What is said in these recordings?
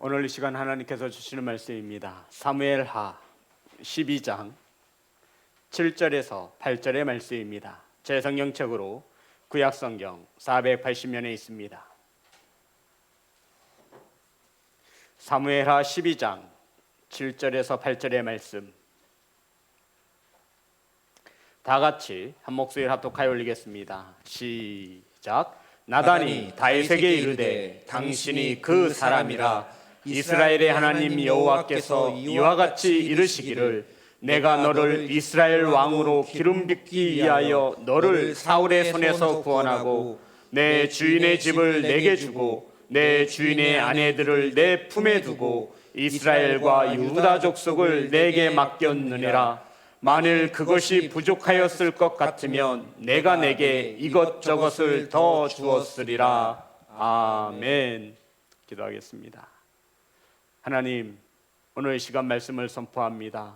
오늘 이 시간 하나님께서 주시는 말씀입니다. 사무엘하 12장 7절에서 8절의 말씀입니다. 제 성경책으로 구약성경 480면에 있습니다. 사무엘하 12장 7절에서 8절의 말씀, 다 같이 한 목소리를 합독하여 올리겠습니다. 시작. 나단이 다윗에게 이르되 당신이 그 사람이라 이스라엘의 하나님 여호와께서 이와 같이 이르시기를 내가 너를 이스라엘 왕으로 기름 붓기 위하여 너를 사울의 손에서 구원하고 내 주인의 집을 내게 주고 내 주인의 아내들을 내 품에 두고 이스라엘과 유다 족속을 내게 맡겼느니라. 만일 그것이 부족하였을 것 같으면 내가 내게 이것저것을 더 주었으리라. 아멘. 기도하겠습니다. 하나님, 오늘 시간 말씀을 선포합니다.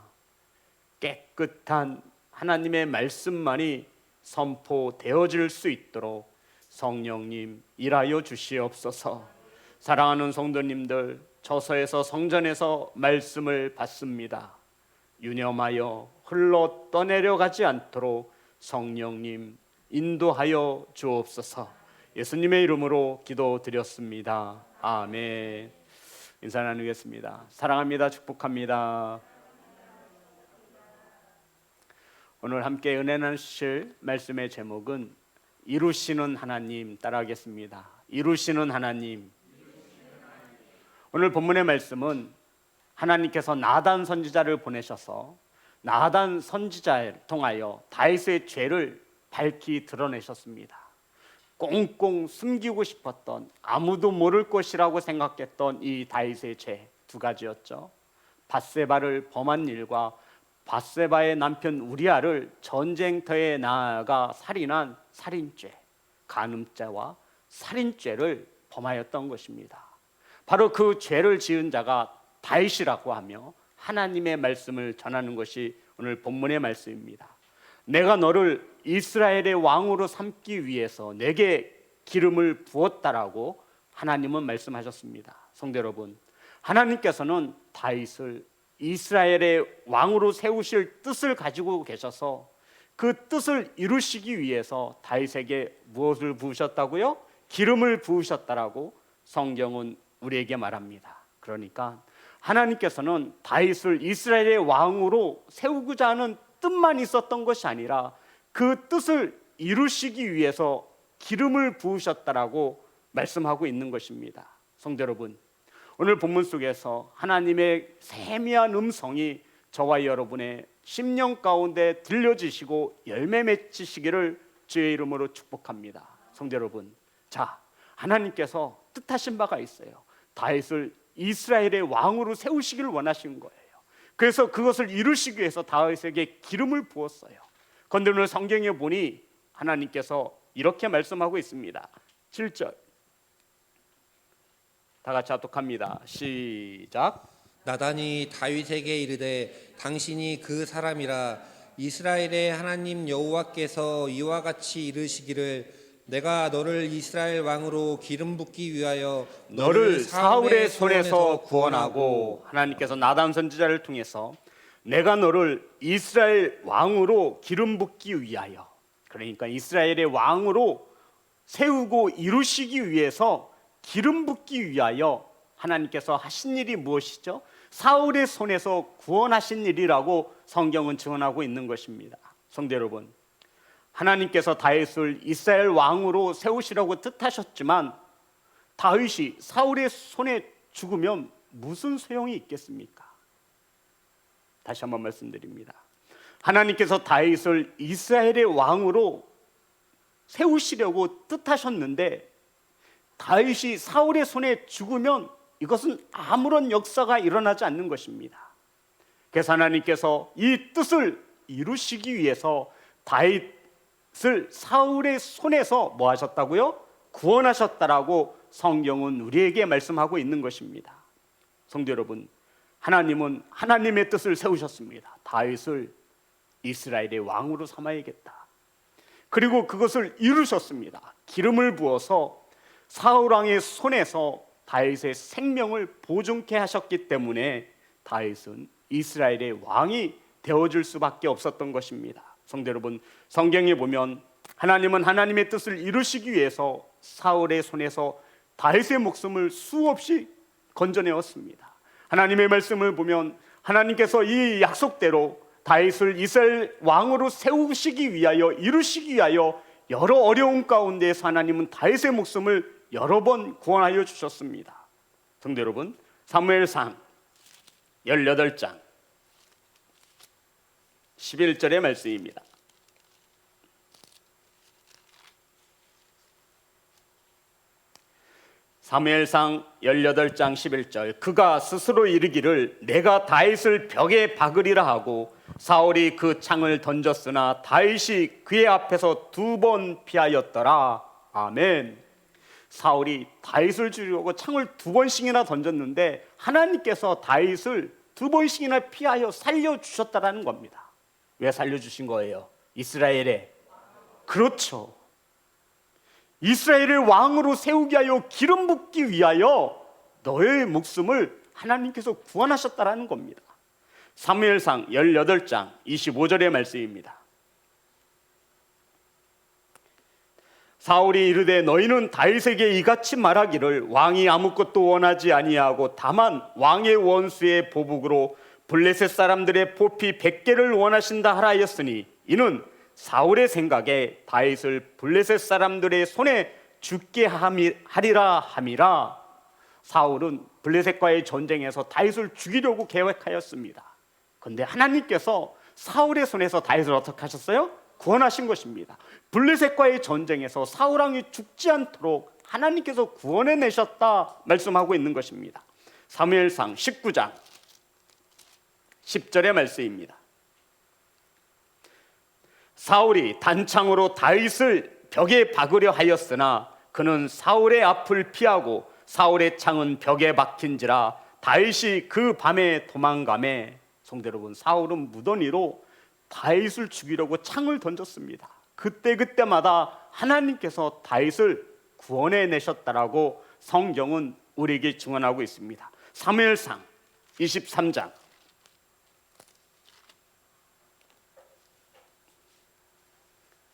깨끗한 하나님의 말씀만이 선포되어질 수 있도록 성령님 일하여 주시옵소서. 사랑하는 성도님들, 저서에서 성전에서 말씀을 받습니다. 유념하여 흘러 떠내려가지 않도록 성령님 인도하여 주옵소서. 예수님의 이름으로 기도드렸습니다. 아멘. 인사 나누겠습니다. 사랑합니다. 축복합니다. 오늘 함께 은혜 나누실 말씀의 제목은 이루시는 하나님, 따라하겠습니다. 이루시는 하나님. 오늘 본문의 말씀은 하나님께서 나단 선지자를 보내셔서 나단 선지자를 통하여 다윗의 죄를 밝히 드러내셨습니다. 꽁꽁 숨기고 싶었던, 아무도 모를 것이라고 생각했던 이 다윗의 죄 두 가지였죠. 밧세바를 범한 일과 밧세바의 남편 우리아를 전쟁터에 나아가 살인한 살인죄, 간음죄와 살인죄를 범하였던 것입니다. 바로 그 죄를 지은 자가 다윗이라고 하며 하나님의 말씀을 전하는 것이 오늘 본문의 말씀입니다. 내가 너를 이스라엘의 왕으로 삼기 위해서 내게 기름을 부었다라고 하나님은 말씀하셨습니다. 성도 여러분, 하나님께서는 다윗을 이스라엘의 왕으로 세우실 뜻을 가지고 계셔서 그 뜻을 이루시기 위해서 다윗에게 무엇을 부으셨다고요? 기름을 부으셨다라고 성경은 우리에게 말합니다. 그러니까 하나님께서는 다윗을 이스라엘의 왕으로 세우고자 하는 뜻만 있었던 것이 아니라 그 뜻을 이루시기 위해서 기름을 부으셨다라고 말씀하고 있는 것입니다. 성도 여러분, 오늘 본문 속에서 하나님의 세미한 음성이 저와 여러분의 심령 가운데 들려지시고 열매 맺히시기를 주의 이름으로 축복합니다. 성도 여러분, 자, 하나님께서 뜻하신 바가 있어요. 다윗을 이스라엘의 왕으로 세우시기를 원하신 거예요. 그래서 그것을 이루시기 위해서 다윗에게 기름을 부었어요. 그런데 오늘 성경에 보니 하나님께서 이렇게 말씀하고 있습니다. 7절 다 같이 합독합니다. 시작. 나단이 다윗에게 이르되 당신이 그 사람이라 이스라엘의 하나님 여호와께서 이와 같이 이르시기를 내가 너를 이스라엘 왕으로 기름 붓기 위하여 너를 사울의 손에서 구원하고, 하나님께서 나단 선지자를 통해서 내가 너를 이스라엘 왕으로 기름 붓기 위하여, 그러니까 이스라엘의 왕으로 세우고 이루시기 위해서 기름 붓기 위하여 하나님께서 하신 일이 무엇이죠? 사울의 손에서 구원하신 일이라고 성경은 증언하고 있는 것입니다. 성도 여러분, 하나님께서 다윗을 이스라엘 왕으로 세우시라고 뜻하셨지만 다윗이 사울의 손에 죽으면 무슨 소용이 있겠습니까? 다시 한번 말씀드립니다. 하나님께서 다윗을 이스라엘의 왕으로 세우시려고 뜻하셨는데 다윗이 사울의 손에 죽으면 이것은 아무런 역사가 일어나지 않는 것입니다. 그래서 하나님께서 이 뜻을 이루시기 위해서 다윗을 사울의 손에서 뭐 하셨다고요? 구원하셨다라고 성경은 우리에게 말씀하고 있는 것입니다. 성도 여러분, 하나님은 하나님의 뜻을 세우셨습니다. 다윗을 이스라엘의 왕으로 삼아야겠다. 그리고 그것을 이루셨습니다. 기름을 부어서 사울 왕의 손에서 다윗의 생명을 보존케 하셨기 때문에 다윗은 이스라엘의 왕이 되어줄 수밖에 없었던 것입니다. 성도 여러분, 성경에 보면 하나님은 하나님의 뜻을 이루시기 위해서 사울의 손에서 다윗의 목숨을 수없이 건져내었습니다. 하나님의 말씀을 보면 하나님께서 이 약속대로 다윗을 이스라엘 왕으로 세우시기 위하여, 이루시기 위하여 여러 어려움 가운데에서 하나님은 다윗의 목숨을 여러 번 구원하여 주셨습니다. 성도 여러분, 사무엘상 18장 11절의 말씀입니다. 사무엘상 18장 11절, 그가 스스로 이르기를 내가 다윗을 벽에 박으리라 하고 사울이 그 창을 던졌으나 다윗이 그의 앞에서 2번 피하였더라. 아멘. 사울이 다윗을 죽이려고 창을 2번씩이나 던졌는데 하나님께서 다윗을 2번씩이나 피하여 살려주셨다라는 겁니다. 왜 살려주신 거예요? 이스라엘의, 그렇죠, 이스라엘을 왕으로 세우기 위하여, 기름 붓기 위하여 너의 목숨을 하나님께서 구원하셨다라는 겁니다. 사무엘상 18장 25절의 말씀입니다. 사울이 이르되 너희는 다윗에게 이같이 말하기를 왕이 아무것도 원하지 아니하고 다만 왕의 원수의 보복으로 블레셋 사람들의 포피 100개를 원하신다 하라 하였으니 이는 사울의 생각에 다윗을 블레셋 사람들의 손에 죽게 하리라 함이라. 사울은 블레셋과의 전쟁에서 다윗을 죽이려고 계획하였습니다. 그런데 하나님께서 사울의 손에서 다윗을 어떻게 하셨어요? 구원하신 것입니다. 블레셋과의 전쟁에서 사울 왕이 죽지 않도록 하나님께서 구원해 내셨다 말씀하고 있는 것입니다. 사무엘상 19장 10절의 말씀입니다. 사울이 단창으로 다윗을 벽에 박으려 하였으나 그는 사울의 앞을 피하고 사울의 창은 벽에 박힌지라 다윗이 그 밤에 도망가매. 성도 여러분, 사울은 무더니로 다윗을 죽이려고 창을 던졌습니다. 그때마다 하나님께서 다윗을 구원해 내셨다라고 성경은 우리에게 증언하고 있습니다. 사무엘상 23장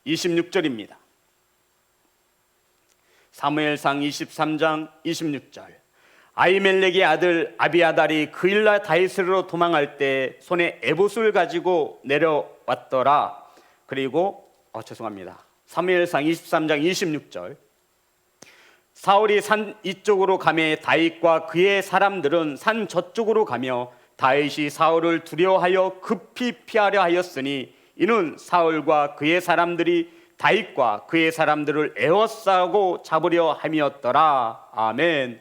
26절입니다. 사무엘상 23장 26절, 아히멜렉의 아들 아비아달이 그 일날 다윗으로 도망할 때 손에 에봇을 가지고 내려왔더라. 그리고 사무엘상 23장 26절, 사울이 산 이쪽으로 가매 다윗과 그의 사람들은 산 저쪽으로 가며 다윗이 사울을 두려워하여 급히 피하려 하였으니 이는 사울과 그의 사람들이 다윗과 그의 사람들을 에워싸고 잡으려 함이었더라. 아멘.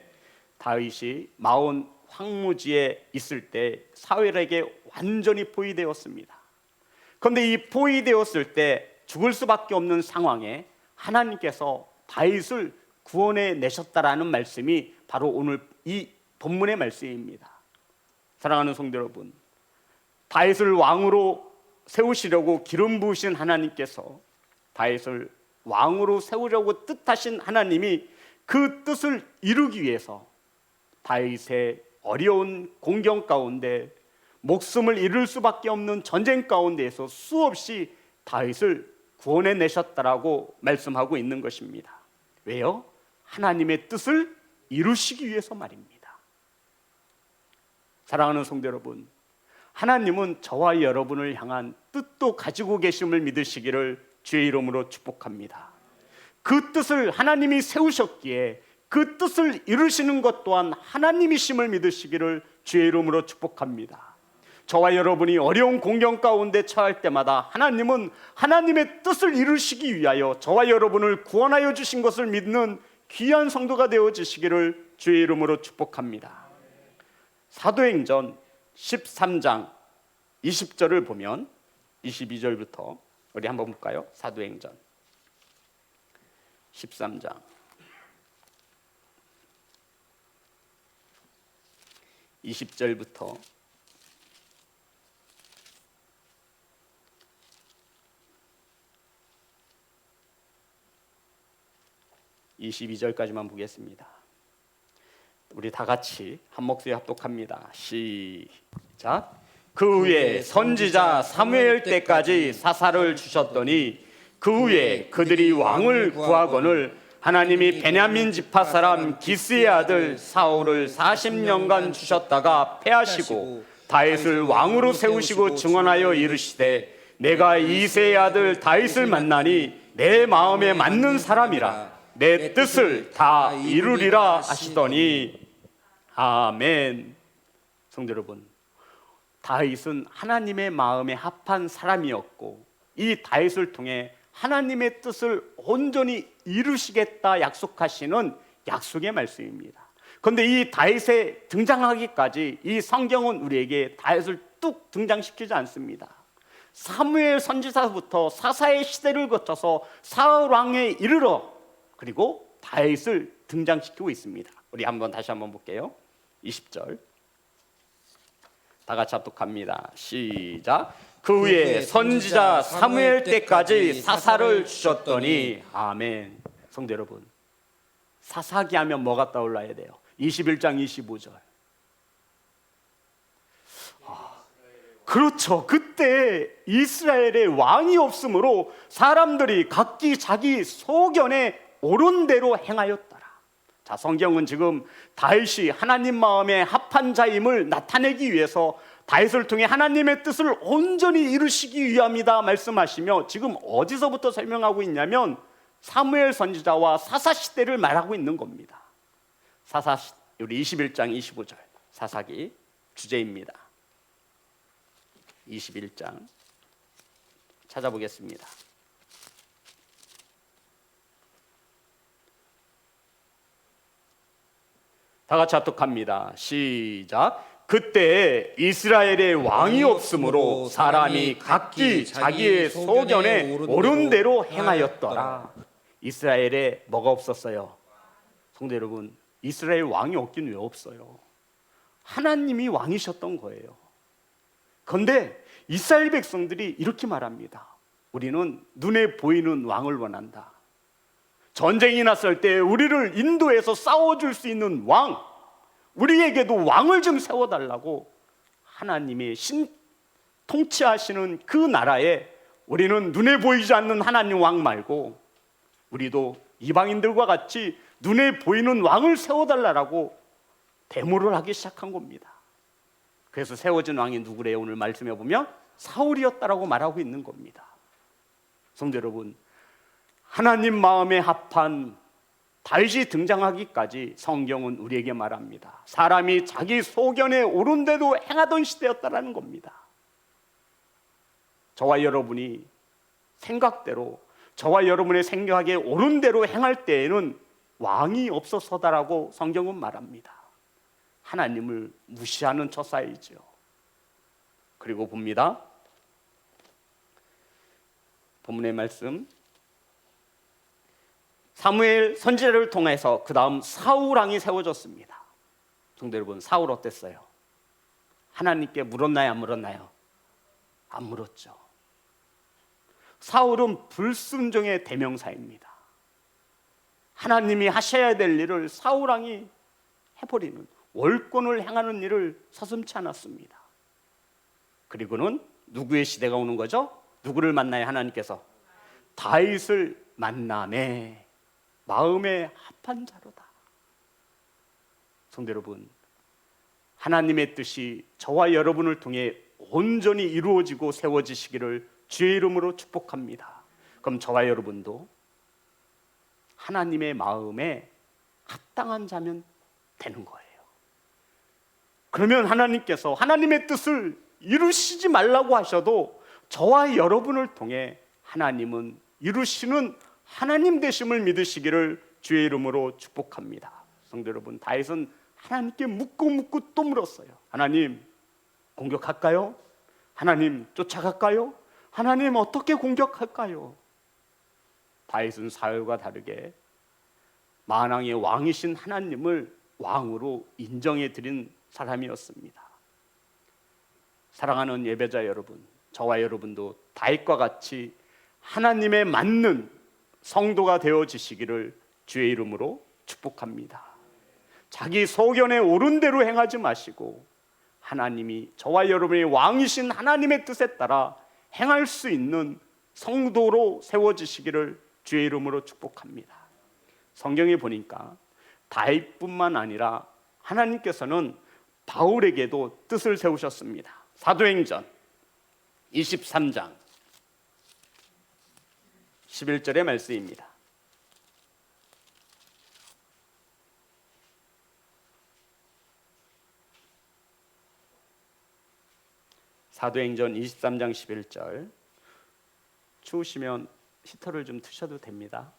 다윗이 마온 황무지에 있을 때 사울에게 완전히 포위되었습니다. 그런데 이 포위되었을 때 죽을 수밖에 없는 상황에 하나님께서 다윗을 구원해 내셨다라는 말씀이 바로 오늘 이 본문의 말씀입니다. 사랑하는 성도 여러분, 다윗을 왕으로 세우시려고 기름 부으신 하나님께서 다윗을 왕으로 세우려고 뜻하신 하나님이 그 뜻을 이루기 위해서 다윗의 어려운 공경 가운데, 목숨을 잃을 수밖에 없는 전쟁 가운데에서 수없이 다윗을 구원해 내셨다라고 말씀하고 있는 것입니다. 왜요? 하나님의 뜻을 이루시기 위해서 말입니다. 사랑하는 성도 여러분, 하나님은 저와 여러분을 향한 뜻도 가지고 계심을 믿으시기를 주의 이름으로 축복합니다. 그 뜻을 하나님이 세우셨기에 그 뜻을 이루시는 것 또한 하나님이심을 믿으시기를 주의 이름으로 축복합니다. 저와 여러분이 어려운 공경 가운데 처할 때마다 하나님은 하나님의 뜻을 이루시기 위하여 저와 여러분을 구원하여 주신 것을 믿는 귀한 성도가 되어주시기를 주의 이름으로 축복합니다. 사도행전 13장 20절을 보면 22절부터 우리 한번 볼까요? 사도행전 13장 20절부터 22절까지만 보겠습니다. 우리 다 같이 한 목소리 합독합니다. 시작. 그 후에 선지자 사무엘 때까지 사사를 주셨더니 그 후에 그들이 왕을 구하거늘 하나님이 베냐민 지파 사람 기스의 아들 사울을 40년간 주셨다가 패하시고 다윗을 왕으로 세우시고 증언하여 이르시되 내가 이새의 아들 다윗을 만나니 내 마음에 맞는 사람이라 내 뜻을 다 이루리라 하시더니 아멘. 성도 여러분, 다윗은 하나님의 마음에 합한 사람이었고 이 다윗을 통해 하나님의 뜻을 온전히 이루시겠다 약속하시는 약속의 말씀입니다. 그런데 이 다윗에 등장하기까지 이 성경은 우리에게 다윗을 뚝 등장시키지 않습니다. 사무엘 선지자부터 사사의 시대를 거쳐서 사울 왕에 이르러 그리고 다윗을 등장시키고 있습니다. 우리 다시 한번 볼게요. 20절 다 같이 합독합니다. 시작. 그 후에 선지자 사무엘 때까지 사사를 주셨더니 아멘. 성도 여러분, 사사기 하면 뭐가 떠올라야 돼요? 21장 25절. 그렇죠. 그때 이스라엘에 왕이 없으므로 사람들이 각기 자기 소견에 옳은 대로 행하였더라. 자, 성경은 지금 다윗이 하나님 마음에 합한 자임을 나타내기 위해서 다윗을 통해 하나님의 뜻을 온전히 이루시기 위함이다 말씀하시며 지금 어디서부터 설명하고 있냐면 사무엘 선지자와 사사 시대를 말하고 있는 겁니다. 우리 21장 25절 사사기 주제입니다. 21장 찾아보겠습니다. 다 같이 합독합니다. 시작. 그때 이스라엘에 왕이 없으므로 사람이 각기 자기의 소견에 옳은 대로 행하였더라. 이스라엘에 뭐가 없었어요? 성도 여러분, 이스라엘 왕이 없긴 왜 없어요? 하나님이 왕이셨던 거예요. 그런데 이스라엘 백성들이 이렇게 말합니다. 우리는 눈에 보이는 왕을 원한다. 전쟁이 났을 때 우리를 인도해서 싸워줄 수 있는 왕, 우리에게도 왕을 좀 세워달라고 하나님이 통치하시는 그 나라에 우리는 눈에 보이지 않는 하나님 왕 말고 우리도 이방인들과 같이 눈에 보이는 왕을 세워달라고 데모를 하기 시작한 겁니다. 그래서 세워진 왕이 누구래요? 오늘 말씀해 보면 사울이었다라고 말하고 있는 겁니다. 성도 여러분, 하나님 마음에 합한 다윗이 등장하기까지 성경은 우리에게 말합니다. 사람이 자기 소견에 옳은 대로 행하던 시대였다라는 겁니다. 저와 여러분이 생각대로, 저와 여러분의 생각에 옳은 대로 행할 때에는 왕이 없어서다라고 성경은 말합니다. 하나님을 무시하는 처사이죠. 그리고 봅니다. 본문의 말씀, 사무엘 선지자를 통해서 그 다음 사울 왕이 세워졌습니다. 성도 여러분, 사울 어땠어요? 하나님께 물었나요? 안 물었나요? 안 물었죠. 사울은 불순종의 대명사입니다. 하나님이 하셔야 될 일을 사울 왕이 해버리는, 월권을 행하는 일을 서슴지 않았습니다. 그리고는 누구의 시대가 오는 거죠? 누구를 만나요? 하나님께서 다윗을 만남에 마음에 합한 자로다. 성도 여러분, 하나님의 뜻이 저와 여러분을 통해 온전히 이루어지고 세워지시기를 주의 이름으로 축복합니다. 그럼 저와 여러분도 하나님의 마음에 합당한 자면 되는 거예요. 그러면 하나님께서 하나님의 뜻을 이루시지 말라고 하셔도 저와 여러분을 통해 하나님은 이루시는 하나님 되심을 믿으시기를 주의 이름으로 축복합니다. 성도 여러분, 다윗은 하나님께 묻고 또 물었어요. 하나님, 공격할까요? 하나님, 쫓아갈까요? 하나님, 어떻게 공격할까요? 다윗은 사울과 다르게 만왕의 왕이신 하나님을 왕으로 인정해 드린 사람이었습니다. 사랑하는 예배자 여러분, 저와 여러분도 다윗과 같이 하나님의 맞는 성도가 되어지시기를 주의 이름으로 축복합니다. 자기 소견에 옳은 대로 행하지 마시고 하나님이 저와 여러분의 왕이신 하나님의 뜻에 따라 행할 수 있는 성도로 세워지시기를 주의 이름으로 축복합니다. 성경에 보니까 다윗뿐만 아니라 하나님께서는 바울에게도 뜻을 세우셨습니다. 사도행전 23장 11절의 말씀입니다. 사도행전 23장 11절, 추우시면 히터를 좀 트셔도 됩니다.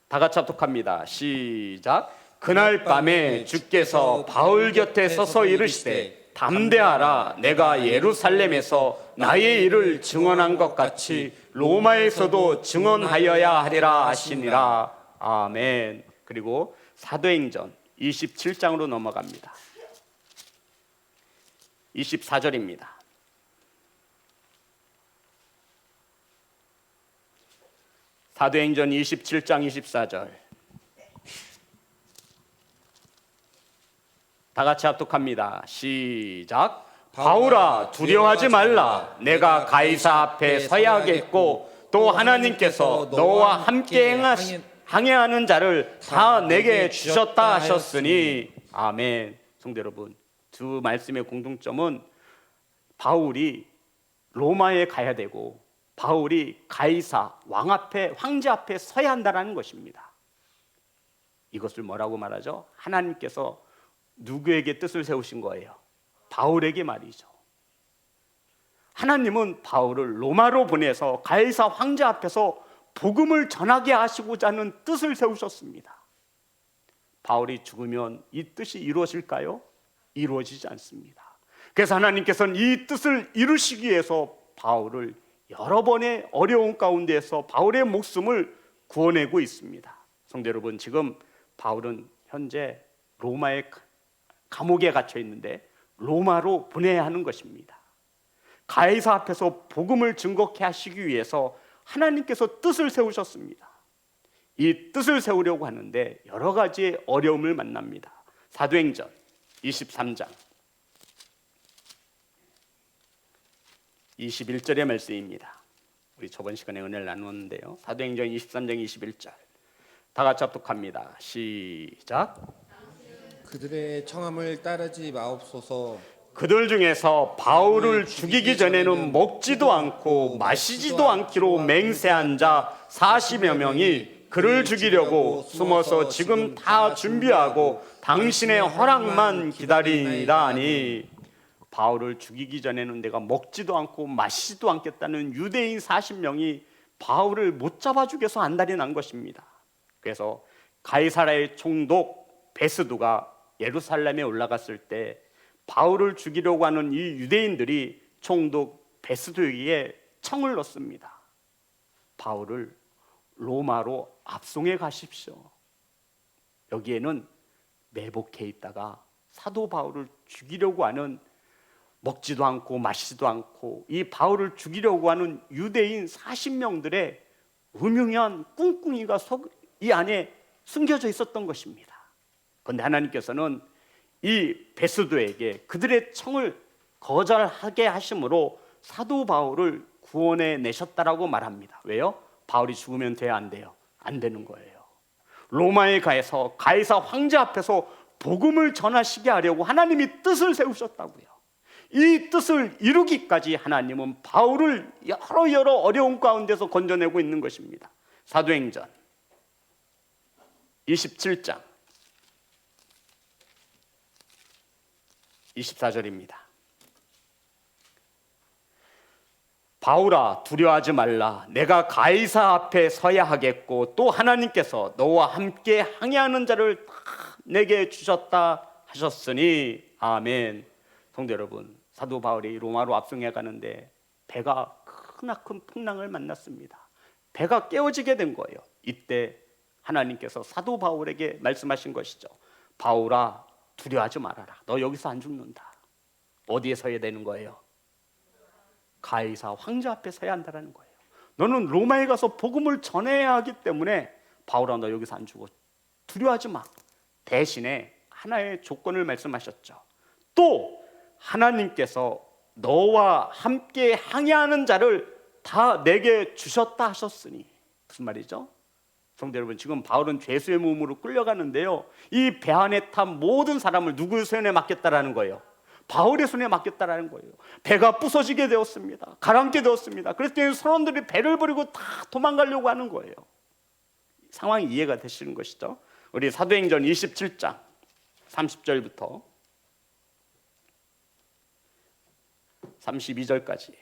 다 같이 합독합니다. 시작. 그날 밤에 주께서 바울 곁에 서서 이르시되 담대하라. 내가 예루살렘에서 나의 일을 증언한 것 같이 로마에서도 증언하여야 하리라 하시니라. 아멘. 그리고 사도행전 27장으로 넘어갑니다. 24절입니다. 사도행전 27장 24절, 다 같이 합독합니다. 시작. 바울아, 두려워하지 말라. 내가 가이사 앞에 서야 하겠고 또 하나님께서 너와 함께 항해하는 자를 다 내게 주셨다 하셨으니. 아멘. 성도 여러분, 두 말씀의 공통점은 바울이 로마에 가야 되고 바울이 가이사 왕 앞에, 황제 앞에 서야 한다는 것입니다. 이것을 뭐라고 말하죠? 하나님께서 누구에게 뜻을 세우신 거예요? 바울에게 말이죠. 하나님은 바울을 로마로 보내서 가이사 황제 앞에서 복음을 전하게 하시고자 하는 뜻을 세우셨습니다. 바울이 죽으면 이 뜻이 이루어질까요? 이루어지지 않습니다. 그래서 하나님께서는 이 뜻을 이루시기 위해서 바울을 여러 번의 어려운 가운데에서 바울의 목숨을 구원하고 있습니다. 성도 여러분, 지금 바울은 현재 로마의 감옥에 갇혀 있는데 로마로 보내야 하는 것입니다. 가이사 앞에서 복음을 증거케 하시기 위해서 하나님께서 뜻을 세우셨습니다. 이 뜻을 세우려고 하는데 여러 가지의 어려움을 만납니다. 사도행전 23장 21절의 말씀입니다. 우리 저번 시간에 은혜를 나누었는데요. 사도행전 23장 21절, 다 같이 합독합니다. 시작. 그들의 청함을 따르지 마옵소서. 그들 중에서 바울을 죽이기 전에는 먹지도 않고 마시지도 않기로 맹세한 자 40여 명이 그를 죽이려고 숨어서 지금 다 준비하고 당신의 허락만 기다리니라 하니. 바울을 죽이기 전에는 내가 먹지도 않고 마시지도 않겠다는 유대인 40명이 바울을 못 잡아주겠어 안달이 난 것입니다. 그래서 가이사라의 총독 베스두가 예루살렘에 올라갔을 때 바울을 죽이려고 하는 이 유대인들이 총독 베스두에게 청을 넣습니다. 바울을 로마로 압송해 가십시오. 여기에는 매복해 있다가 사도 바울을 죽이려고 하는, 먹지도 않고 마시지도 않고 이 바울을 죽이려고 하는 유대인 40명들의 음흉한 꿍꿍이가 이 안에 숨겨져 있었던 것입니다. 그런데 하나님께서는 이 베스도에게 그들의 청을 거절하게 하심으로 사도 바울을 구원해 내셨다라고 말합니다. 왜요? 바울이 죽으면 돼야 안 돼요? 안 되는 거예요. 로마에 가서 가이사 황제 앞에서 복음을 전하시게 하려고 하나님이 뜻을 세우셨다고요. 이 뜻을 이루기까지 하나님은 바울을 여러 어려움 가운데서 건져내고 있는 것입니다. 사도행전 27장 24절입니다. 바울아, 두려워하지 말라. 내가 가이사 앞에 서야 하겠고 또 하나님께서 너와 함께 항해하는 자를 다 내게 주셨다 하셨으니. 아멘. 성도 여러분, 사도 바울이 로마로 압송해 가는데 배가 크나큰 풍랑을 만났습니다. 배가 깨어지게 된 거예요. 이때 하나님께서 사도 바울에게 말씀하신 것이죠. 바울아, 두려워하지 말아라. 너 여기서 안 죽는다. 어디에 서야 되는 거예요? 가이사 황제 앞에 서야 한다는 거예요. 너는 로마에 가서 복음을 전해야 하기 때문에 바울아, 너 여기서 안 죽어. 두려워하지 마. 대신에 하나의 조건을 말씀하셨죠. 또 하나님께서 너와 함께 항해하는 자를 다 내게 주셨다 하셨으니, 무슨 말이죠? 성도 여러분, 지금 바울은 죄수의 몸으로 끌려가는데요, 이 배 안에 탄 모든 사람을 누구의 손에 맡겼다라는 거예요? 바울의 손에 맡겼다라는 거예요. 배가 부서지게 되었습니다. 가라앉게 되었습니다. 그랬더니 선원들이 배를 버리고 다 도망가려고 하는 거예요. 상황이 이해가 되시는 것이죠? 우리 사도행전 27장 30절부터 32절까지,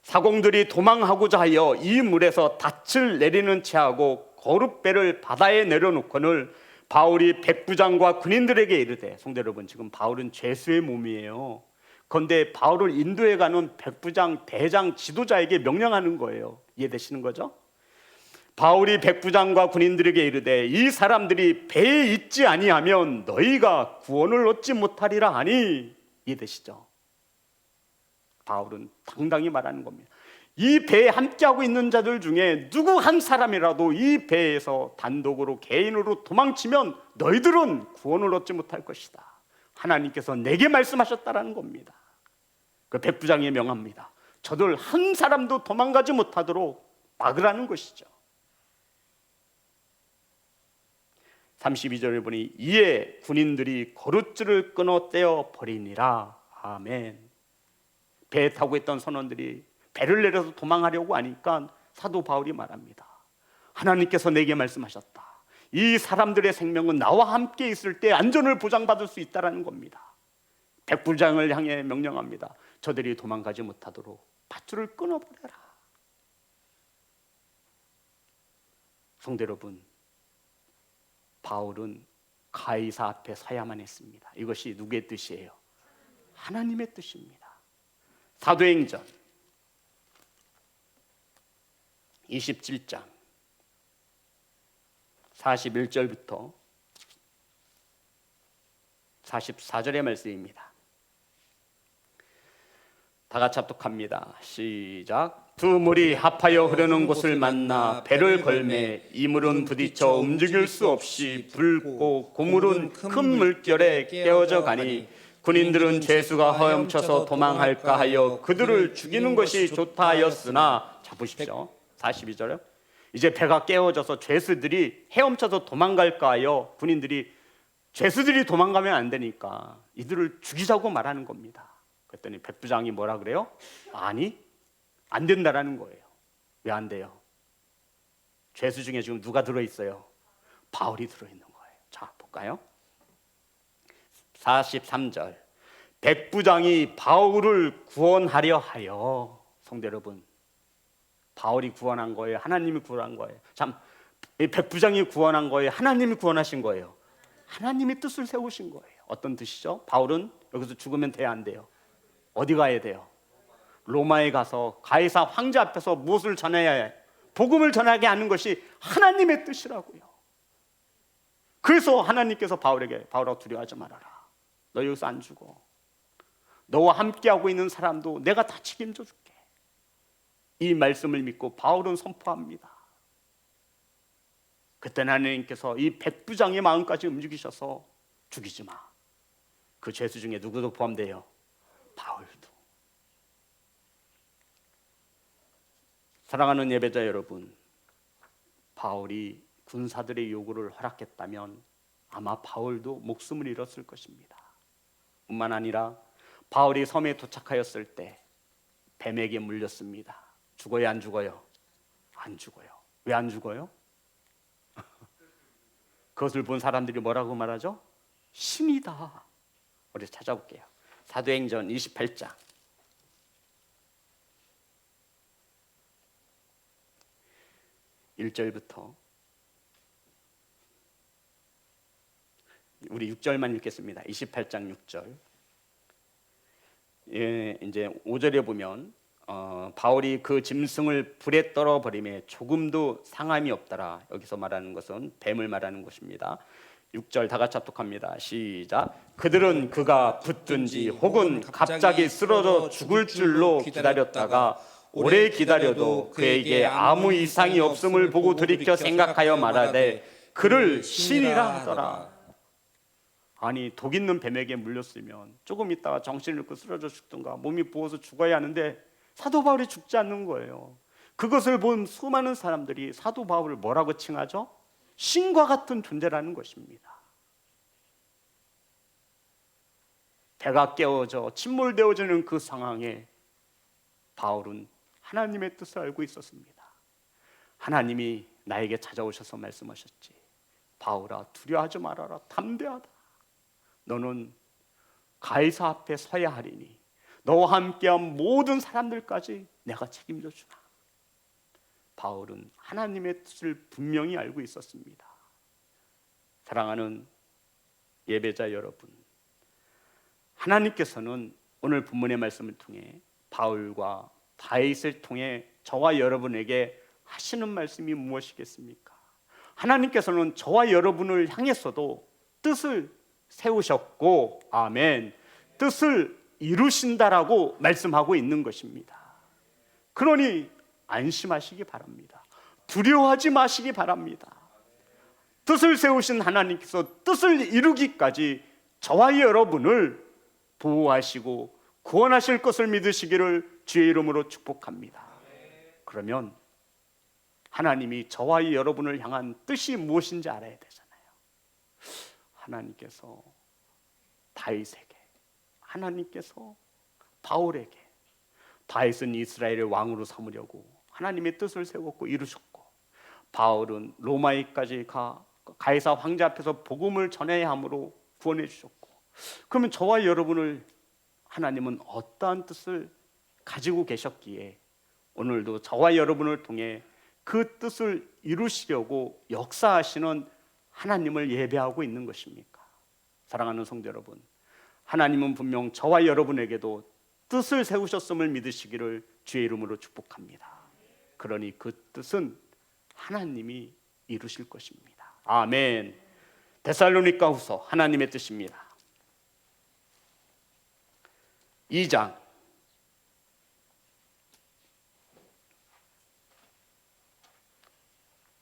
사공들이 도망하고자 하여 이 물에서 닻을 내리는 채하고 거룻배를 바다에 내려놓거늘 바울이 백부장과 군인들에게 이르되, 성도 여러분, 지금 바울은 죄수의 몸이에요. 그런데 바울을 인도해 가는 백부장, 대장, 지도자에게 명령하는 거예요. 이해되시는 거죠? 바울이 백부장과 군인들에게 이르되 이 사람들이 배에 있지 아니하면 너희가 구원을 얻지 못하리라 하니, 이해되시죠? 바울은 당당히 말하는 겁니다. 이 배에 함께하고 있는 자들 중에 누구 한 사람이라도 이 배에서 단독으로 개인으로 도망치면 너희들은 구원을 얻지 못할 것이다. 하나님께서 내게 말씀하셨다라는 겁니다. 그 백부장이 명합니다. 저들 한 사람도 도망가지 못하도록 막으라는 것이죠. 32절에 보니 이에 군인들이 거룻줄을 끊어 떼어 버리니라. 아멘. 배에 타고 있던 선원들이 배를 내려서 도망하려고 하니까 사도 바울이 말합니다. 하나님께서 내게 말씀하셨다. 이 사람들의 생명은 나와 함께 있을 때 안전을 보장받을 수 있다는 겁니다. 백부장을 향해 명령합니다. 저들이 도망가지 못하도록 밧줄을 끊어버려라. 성도 여러분, 바울은 가이사 앞에 서야만 했습니다. 이것이 누구의 뜻이에요? 하나님의 뜻입니다. 사도행전 27장 41절부터 44절의 말씀입니다. 다 같이 합독합니다. 시작. 두 물이 합하여 흐르는 곳을 만나 배를 걸매 이 물은 부딪혀 움직일 수 없이 붉고 고물은 큰 물결에 깨어져 가니 군인들은 죄수가 허염쳐서 도망할까 하여 그들을 죽이는 것이 좋다 하였으나, 자 보십시오. 42절에 이제 배가 깨어져서 죄수들이 헤엄쳐서 도망갈까 하여 군인들이, 죄수들이 도망가면 안 되니까 이들을 죽이자고 말하는 겁니다. 그랬더니 백부장이 뭐라 그래요? 아니, 안 된다라는 거예요. 왜 안 돼요? 죄수 중에 지금 누가 들어있어요? 바울이 들어있는 거예요. 자 볼까요? 43절. 백부장이 바울을 구원하려 하여, 성도 여러분, 바울이 구원한 거예요? 하나님이 구원한 거예요? 참, 백부장이 구원한 거예요? 하나님이 구원하신 거예요? 하나님이 뜻을 세우신 거예요. 어떤 뜻이죠? 바울은 여기서 죽으면 돼야 안 돼요? 어디 가야 돼요? 로마에 가서 가이사 황제 앞에서 무엇을 전해야 해? 복음을 전하게 하는 것이 하나님의 뜻이라고요. 그래서 하나님께서 바울에게, 바울아 두려워하지 말아라. 너 여기서 안 죽어. 너와 함께하고 있는 사람도 내가 다 책임져 줄게. 이 말씀을 믿고 바울은 선포합니다. 그때 하나님께서 이 백부장의 마음까지 움직이셔서 죽이지 마. 그 죄수 중에 누구도 포함돼요? 바울도. 사랑하는 예배자 여러분, 바울이 군사들의 요구를 허락했다면 아마 바울도 목숨을 잃었을 것입니다. 뿐만 아니라 바울이 섬에 도착하였을 때 뱀에게 물렸습니다. 죽어요, 안 죽어요? 안 죽어요. 왜 안 죽어요? 그것을 본 사람들이 뭐라고 말하죠? 신이다. 우리 찾아볼게요. 사도행전 28장 1절부터 우리 6절만 읽겠습니다. 28장 6절. 예, 이제 5절에 보면 바울이 그 짐승을 불에 떨어 버림에 조금도 상함이 없더라. 여기서 말하는 것은 뱀을 말하는 것입니다. 6절 다 같이 합독합니다. 시작. 그들은 그가 붙든지 혹은 갑자기 쓰러져 죽을 줄로 기다렸다가 오래 기다려도 그에게 아무 이상이 없음을 보고 돌이켜 생각하여 말하되 그를 신이라 하더라. 아니 독 있는 뱀에게 물렸으면 조금 있다가 정신을 잃고 쓰러져 죽든가 몸이 부어서 죽어야 하는데 사도 바울이 죽지 않는 거예요. 그것을 본 수많은 사람들이 사도 바울을 뭐라고 칭하죠? 신과 같은 존재라는 것입니다. 배가 깨어져 침몰되어지는 그 상황에 바울은 하나님의 뜻을 알고 있었습니다. 하나님이 나에게 찾아오셔서 말씀하셨지. 바울아, 두려워하지 말아라. 담대하다. 너는 가이사 앞에 서야 하리니 너와 함께한 모든 사람들까지 내가 책임져 주마. 바울은 하나님의 뜻을 분명히 알고 있었습니다. 사랑하는 예배자 여러분, 하나님께서는 오늘 본문의 말씀을 통해 바울과 다윗을 통해 저와 여러분에게 하시는 말씀이 무엇이겠습니까? 하나님께서는 저와 여러분을 향해서도 뜻을 세우셨고, 아멘, 뜻을 이루신다라고 말씀하고 있는 것입니다. 그러니 안심하시기 바랍니다. 두려워하지 마시기 바랍니다. 뜻을 세우신 하나님께서 뜻을 이루기까지 저와 여러분을 보호하시고 구원하실 것을 믿으시기를 주의 이름으로 축복합니다. 그러면 하나님이 저와 여러분을 향한 뜻이 무엇인지 알아야 되잖아요. 하나님께서 다윗에게, 하나님께서 바울에게, 다윗은 이스라엘의 왕으로 삼으려고 하나님의 뜻을 세웠고 이루셨고, 바울은 로마에까지 가이사 황제 앞에서 복음을 전해야 함으로 구원해 주셨고, 그러면 저와 여러분을 하나님은 어떠한 뜻을 가지고 계셨기에 오늘도 저와 여러분을 통해 그 뜻을 이루시려고 역사하시는 하나님을 예배하고 있는 것입니까? 사랑하는 성도 여러분, 하나님은 분명 저와 여러분에게도 뜻을 세우셨음을 믿으시기를 주의 이름으로 축복합니다. 그러니 그 뜻은 하나님이 이루실 것입니다. 아멘. 데살로니가 후서 하나님의 뜻입니다. 2장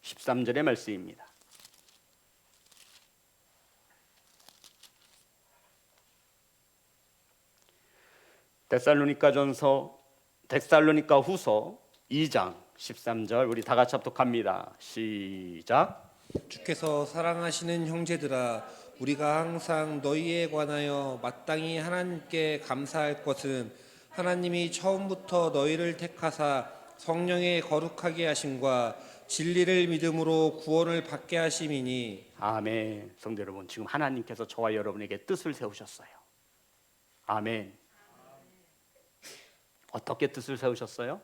13절의 말씀입니다. 데살로니가 후서 2장 13절 우리 다 같이 합독합니다. 시작. 주께서 사랑하시는 형제들아, 우리가 항상 너희에 관하여 마땅히 하나님께 감사할 것은 하나님이 처음부터 너희를 택하사 성령의 거룩하게 하심과 진리를 믿음으로 구원을 받게 하심이니. 아멘. 성도 여러분, 지금 하나님께서 저와 여러분에게 뜻을 세우셨어요. 아멘. 어떻게 뜻을 세우셨어요?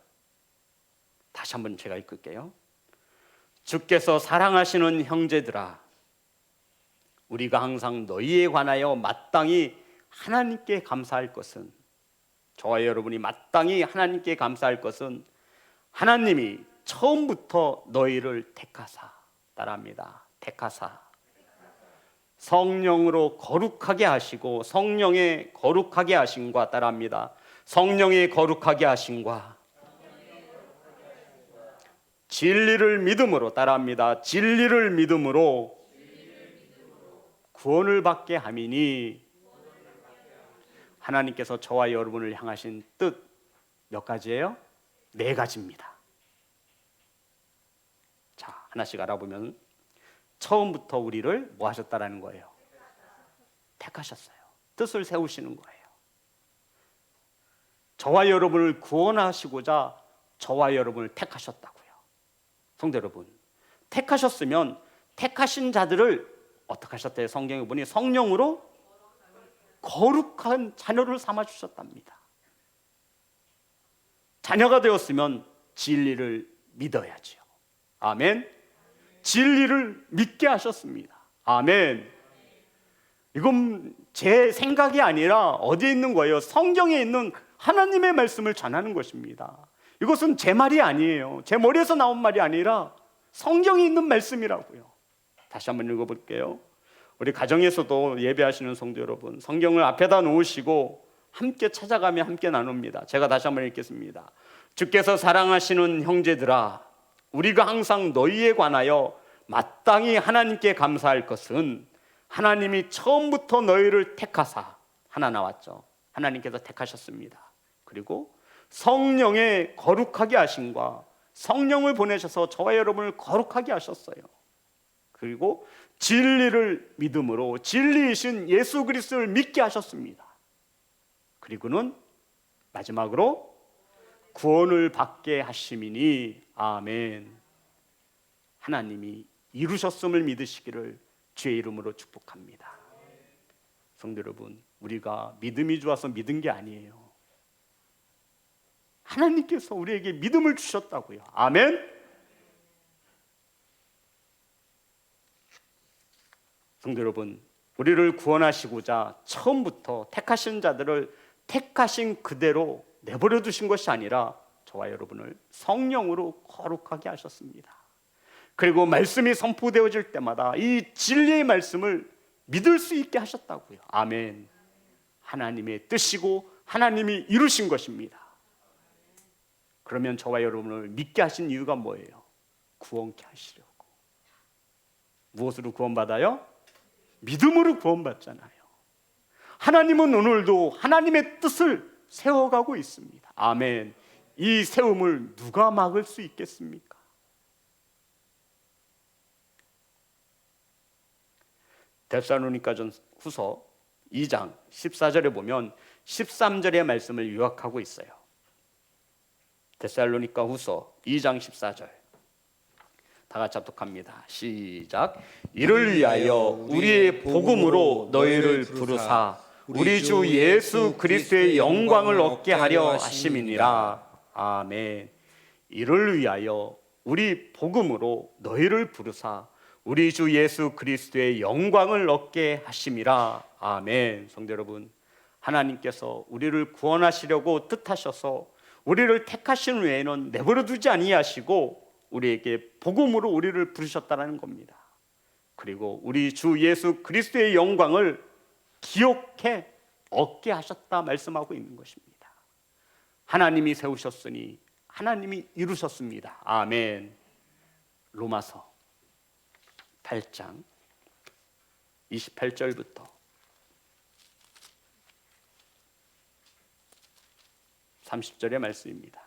다시 한번 제가 읽을게요. 주께서 사랑하시는 형제들아, 우리가 항상 너희에 관하여 마땅히 하나님께 감사할 것은, 저와 여러분이 마땅히 하나님께 감사할 것은 하나님이 처음부터 너희를 택하사, 따라합니다. 택하사 성령으로 거룩하게 하시고, 성령의 거룩하게 하심과, 따라합니다. 성령의 거룩하게 하심과 진리를 믿음으로, 따라합니다. 진리를 믿음으로 구원을 받게 함이니. 하나님께서 저와 여러분을 향하신 뜻 몇 가지예요? 4가지입니다. 자, 하나씩 알아보면 처음부터 우리를 뭐 하셨다라는 거예요? 택하셨어요. 뜻을 세우시는 거예요. 저와 여러분을 구원하시고자 저와 여러분을 택하셨다고요. 성도 여러분, 택하셨으면 택하신 자들을 어떻게 하셨대요? 성경에 보니 성령으로 거룩한 자녀를 삼아주셨답니다. 자녀가 되었으면 진리를 믿어야지요. 아멘. 진리를 믿게 하셨습니다. 아멘. 이건 제 생각이 아니라 어디에 있는 거예요? 성경에 있는 하나님의 말씀을 전하는 것입니다. 이것은 제 말이 아니에요. 제 머리에서 나온 말이 아니라 성경에 있는 말씀이라고요. 다시 한번 읽어볼게요. 우리 가정에서도 예배하시는 성도 여러분, 성경을 앞에다 놓으시고 함께 찾아가며 함께 나눕니다. 제가 다시 한번 읽겠습니다. 주께서 사랑하시는 형제들아, 우리가 항상 너희에 관하여 마땅히 하나님께 감사할 것은 하나님이 처음부터 너희를 택하사, 하나 나왔죠. 하나님께서 택하셨습니다. 그리고 성령의 거룩하게 하심과 성령을 보내셔서 저와 여러분을 거룩하게 하셨어요. 그리고 진리를 믿음으로 진리이신 예수 그리스도를 믿게 하셨습니다. 그리고는 마지막으로 구원을 받게 하심이니 아멘. 하나님이 이루셨음을 믿으시기를 주의 이름으로 축복합니다. 성도 여러분, 우리가 믿음이 좋아서 믿은 게 아니에요. 하나님께서 우리에게 믿음을 주셨다고요. 아멘. 성도 여러분, 우리를 구원하시고자 처음부터 택하신 자들을 택하신 그대로 내버려 두신 것이 아니라 저와 여러분을 성령으로 거룩하게 하셨습니다. 그리고 말씀이 선포되어질 때마다 이 진리의 말씀을 믿을 수 있게 하셨다고요. 아멘. 하나님의 뜻이고 하나님이 이루신 것입니다. 그러면 저와 여러분을 믿게 하신 이유가 뭐예요? 구원케 하시려고. 무엇으로 구원받아요? 믿음으로 구원받잖아요. 하나님은 오늘도 하나님의 뜻을 세워가고 있습니다. 아멘. 이 세움을 누가 막을 수 있겠습니까? 데살로니가전후서 2장 14절에 보면 13절의 말씀을 요약하고 있어요. 데살로니가후서 2장 14절 다 같이 합독합니다. 시작. 이를 위하여 우리의 복음으로 너희를 부르사 우리 주 예수 그리스도의 영광을 얻게 하려 하심이니라. 아멘. 이를 위하여 우리 복음으로 너희를 부르사 우리 주 예수 그리스도의 영광을 얻게 하심이라. 아멘. 성도 여러분, 하나님께서 우리를 구원하시려고 뜻하셔서 우리를 택하신 외에는 내버려 두지 아니하시고 우리에게 복음으로 우리를 부르셨다는 겁니다. 그리고 우리 주 예수 그리스도의 영광을 기억해 얻게 하셨다 말씀하고 있는 것입니다. 하나님이 세우셨으니 하나님이 이루셨습니다. 아멘. 로마서 8장 28절부터 30절의 말씀입니다.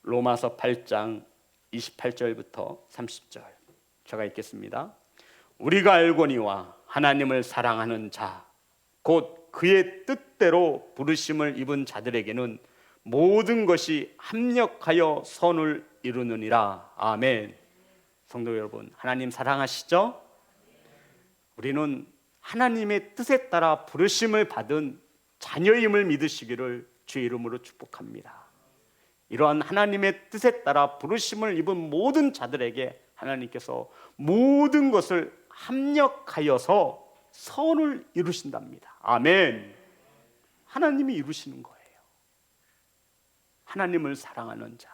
로마서 8장 28절부터 30절 제가 읽겠습니다. 우리가 알거니와 하나님을 사랑하는 자 곧 그의 뜻대로 부르심을 입은 자들에게는 모든 것이 합력하여 선을 이루느니라. 아멘. 성도 여러분, 하나님 사랑하시죠? 우리는 하나님의 뜻에 따라 부르심을 받은 자녀임을 믿으시기를 주의 이름으로 축복합니다. 이러한 하나님의 뜻에 따라 부르심을 입은 모든 자들에게 하나님께서 모든 것을 합력하여서 선을 이루신답니다. 아멘. 하나님이 이루시는 거예요. 하나님을 사랑하는 자,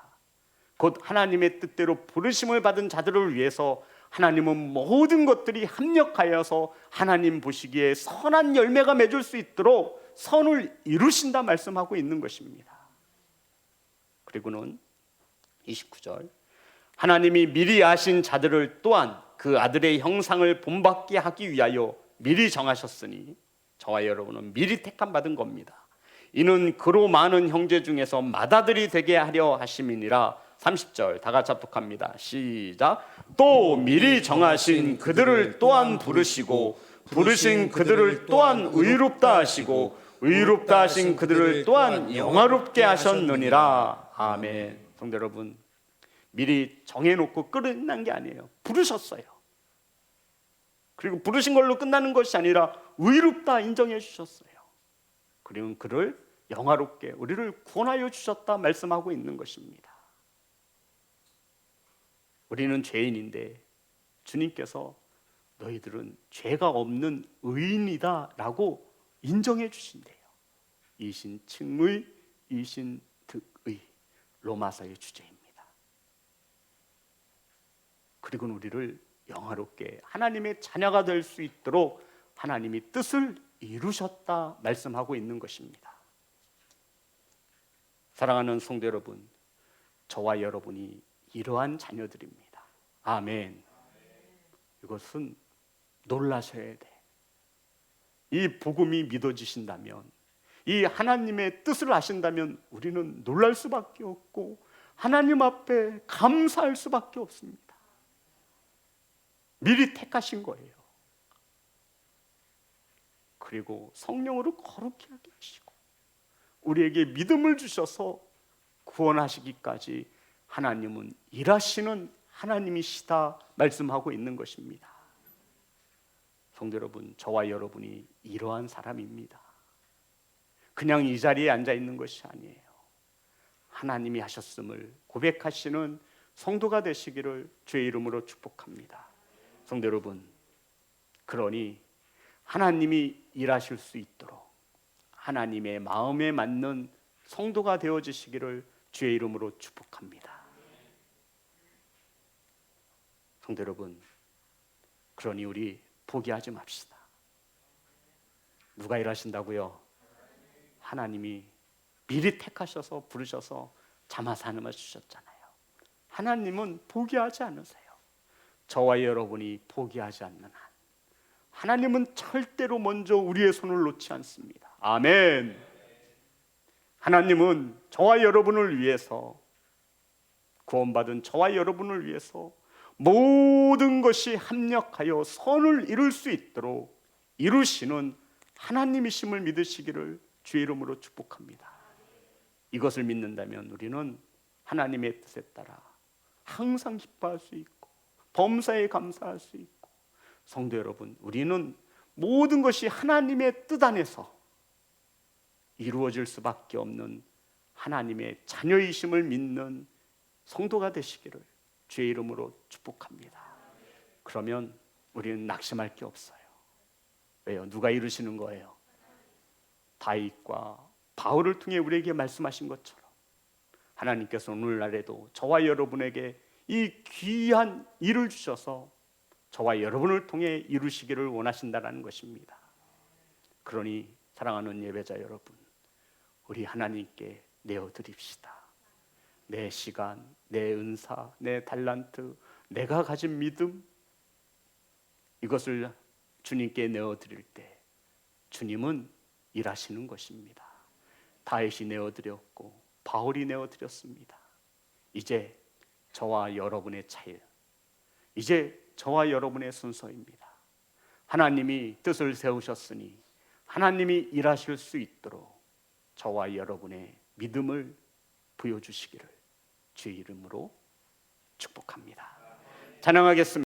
곧 하나님의 뜻대로 부르심을 받은 자들을 위해서 하나님은 모든 것들이 합력하여서 하나님 보시기에 선한 열매가 맺을 수 있도록 선을 이루신다 말씀하고 있는 것입니다. 그리고는 29절 하나님이 미리 아신 자들을 또한 그 아들의 형상을 본받게 하기 위하여 미리 정하셨으니 저와 여러분은 미리 택함 받은 겁니다. 이는 그로 많은 형제 중에서 맏아들이 되게 하려 하심이니라. 30절 다 같이 합독합니다. 시작. 또 미리 정하신 그들을 또한 부르시고 부르신 그들을 또한 의롭다 하시고 의롭다 하신 그들을 또한 영화롭게 하셨느니라. 아멘. 성도 여러분, 미리 정해놓고 끝난 게 아니에요. 부르셨어요. 그리고 부르신 걸로 끝나는 것이 아니라 의롭다 인정해 주셨어요. 그리고 그를 영화롭게 우리를 구원하여 주셨다 말씀하고 있는 것입니다. 우리는 죄인인데 주님께서 너희들은 죄가 없는 의인이다 라고 인정해 주신대요. 이신 칭의, 이신 득의, 로마서의 주제입니다. 그리고 우리를 영화롭게 하나님의 자녀가 될 수 있도록 하나님이 뜻을 이루셨다 말씀하고 있는 것입니다. 사랑하는 성도 여러분, 저와 여러분이 이러한 자녀들입니다. 아멘. 이것은 놀라셔야 돼. 이 복음이 믿어지신다면, 이 하나님의 뜻을 아신다면 우리는 놀랄 수밖에 없고 하나님 앞에 감사할 수밖에 없습니다. 미리 택하신 거예요. 그리고 성령으로 거룩히 하게 하시고 우리에게 믿음을 주셔서 구원하시기까지 하나님은 일하시는 하나님이시다 말씀하고 있는 것입니다. 성도 여러분, 저와 여러분이 이러한 사람입니다. 그냥 이 자리에 앉아 있는 것이 아니에요. 하나님이 하셨음을 고백하시는 성도가 되시기를 주의 이름으로 축복합니다. 성도 여러분, 그러니 하나님이 일하실 수 있도록 하나님의 마음에 맞는 성도가 되어지시기를 주의 이름으로 축복합니다. 성도 여러분, 그러니 우리 포기하지 맙시다. 누가 일하신다고요? 하나님이 미리 택하셔서 부르셔서 자마사님을 주셨잖아요. 하나님은 포기하지 않으세요. 저와 여러분이 포기하지 않는 한 하나님은 절대로 먼저 우리의 손을 놓지 않습니다. 아멘. 하나님은 저와 여러분을 위해서, 구원받은 저와 여러분을 위해서 모든 것이 합력하여 선을 이룰 수 있도록 이루시는 하나님이심을 믿으시기를 주의 이름으로 축복합니다. 이것을 믿는다면 우리는 하나님의 뜻에 따라 항상 기뻐할 수 있고 범사에 감사할 수 있고, 성도 여러분, 우리는 모든 것이 하나님의 뜻 안에서 이루어질 수밖에 없는 하나님의 자녀이심을 믿는 성도가 되시기를 주의 이름으로 축복합니다. 그러면 우리는 낙심할 게 없어요. 왜요? 누가 이루시는 거예요? 다윗과 바울을 통해 우리에게 말씀하신 것처럼 하나님께서 오늘날에도 저와 여러분에게 이 귀한 일을 주셔서 저와 여러분을 통해 이루시기를 원하신다는 것입니다. 그러니 사랑하는 예배자 여러분, 우리 하나님께 내어드립시다. 내 시간, 내 은사, 내 달란트, 내가 가진 믿음, 이것을 주님께 내어드릴 때 주님은 일하시는 것입니다. 다윗이 내어드렸고 바울이 내어드렸습니다. 이제 저와 여러분의 차일, 이제 저와 여러분의 순서입니다. 하나님이 뜻을 세우셨으니 하나님이 일하실 수 있도록 저와 여러분의 믿음을 부여주시기를 주의 이름으로 축복합니다. 찬양하겠습니다.